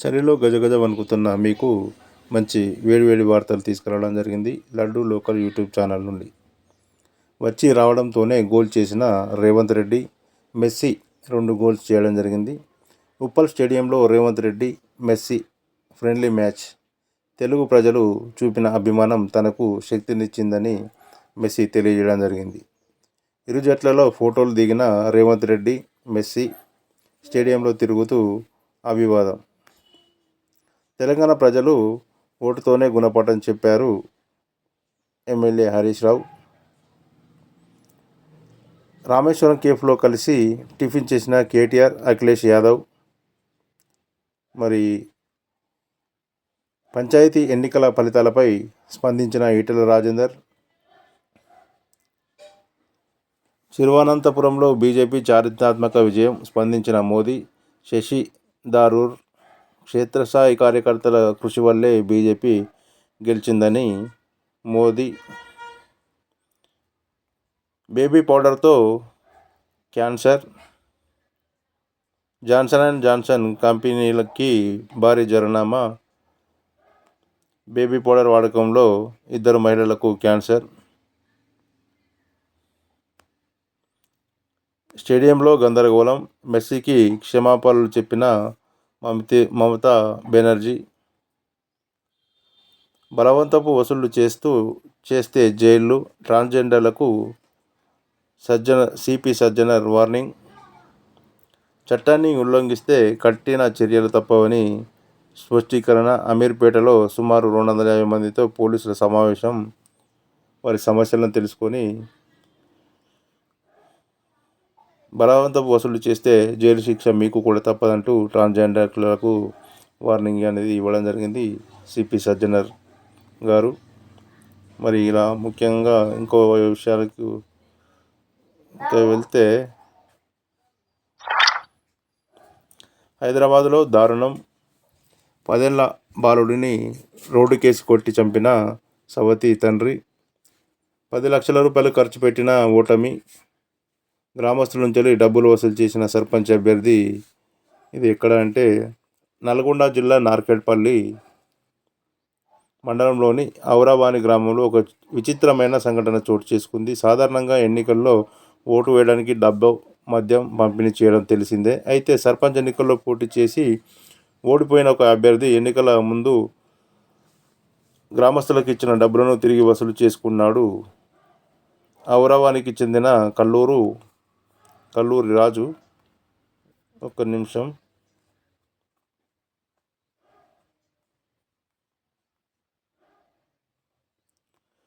చలిలో గజగజ వణుకుతున్న మీకు మంచి వేడివేడి వార్తలు తీసుకురావడం జరిగింది లడ్డు లోకల్ యూట్యూబ్ ఛానల్ నుండి. వచ్చి రావడంతోనే గోల్ చేసిన రేవంత్ రెడ్డి, మెస్సీ 2 గోల్స్ చేయడం జరిగింది. ఉప్పల్ స్టేడియంలో Revanth Reddy, Messi friendly match. Telugu ప్రజలు చూపిన అభిమానం తనకు శక్తినిచ్చిందని మెస్సీ తెలియజేయడం జరిగింది. ఇరు జట్లలో ఫోటోలు దిగిన రేవంత్ రెడ్డి, మెస్సీ స్టేడియంలో తిరుగుతూ అభివాదం. తెలంగాణ ప్రజలు ఓటుతోనే గుణపాఠం చెప్పారు ఎమ్మెల్యే హరీష్ రావు. రామేశ్వరం కేఫ్లో కలిసి టిఫిన్ చేసిన కేటీఆర్, అఖిలేష్ యాదవ్. మరి పంచాయతీ ఎన్నికల ఫలితాలపై స్పందించిన ఈటెల రాజేందర్. తిరువనంతపురంలో బీజేపీ చారిత్రాత్మక విజయం, స్పందించిన మోదీ. శశి థరూర్. క్షేత్రస్థాయి కార్యకర్తల కృషి వల్లే బీజేపీ గెలిచిందని మోదీ. బేబీ పౌడర్తో క్యాన్సర్. జాన్సన్ అండ్ జాన్సన్ కంపెనీలకి భారీ జరిమానా. బేబీ పౌడర్ వాడకంలో 2 మహిళలకు క్యాన్సర్. స్టేడియంలో గందరగోళం. మెస్సీకి క్షమాపణలు చెప్పిన మమతా బెనర్జీ. బలవంతపు వసూళ్లు చేస్తే జైళ్లు. ట్రాన్స్జెండర్లకు సిపి సజ్జనర్ వార్నింగ్. చట్టాన్ని ఉల్లంఘిస్తే కఠిన చర్యలు తప్పవని స్పష్టీకరణ. అమీర్పేటలో సుమారు 250 మందితో పోలీసుల సమావేశం. వారి సమస్యలను తెలుసుకొని బలవంతపు వసూలు చేస్తే జైలు శిక్ష మీకు కూడా తప్పదంటూ ట్రాన్స్జెండర్లకు వార్నింగ్ అనేది ఇవ్వడం జరిగింది సిపి సజ్జనర్ గారు. మరి ఇలా ముఖ్యంగా ఇంకో విషయాలకు వెళ్తే, హైదరాబాదులో దారుణం. 10 ఏళ్ల బాలుడిని రోడ్డుకేసి కొట్టి చంపిన సవతి తండ్రి. 10 లక్షల రూపాయలు ఖర్చు పెట్టిన ఓటమి. గ్రామస్తుల నుంచి డబ్బులు వసూలు చేసిన సర్పంచ్ అభ్యర్థి. ఇది ఎక్కడ అంటే నల్గొండ జిల్లా నార్కెట్పల్లి మండలంలోని ఔరావాణి గ్రామంలో ఒక విచిత్రమైన సంఘటన చోటు చేసుకుంది. సాధారణంగా ఎన్నికల్లో ఓటు వేయడానికి డబ్బు, మద్యం పంపిణీ చేయడం తెలిసిందే. అయితే సర్పంచ్ ఎన్నికల్లో పోటీ చేసి ఓడిపోయిన ఒక అభ్యర్థి ఎన్నికల ముందు గ్రామస్తులకు ఇచ్చిన డబ్బులను తిరిగి వసూలు చేసుకున్నాడు. ఔరావానికి చెందిన కల్లూరి రాజు. ఒక్క నిమిషం.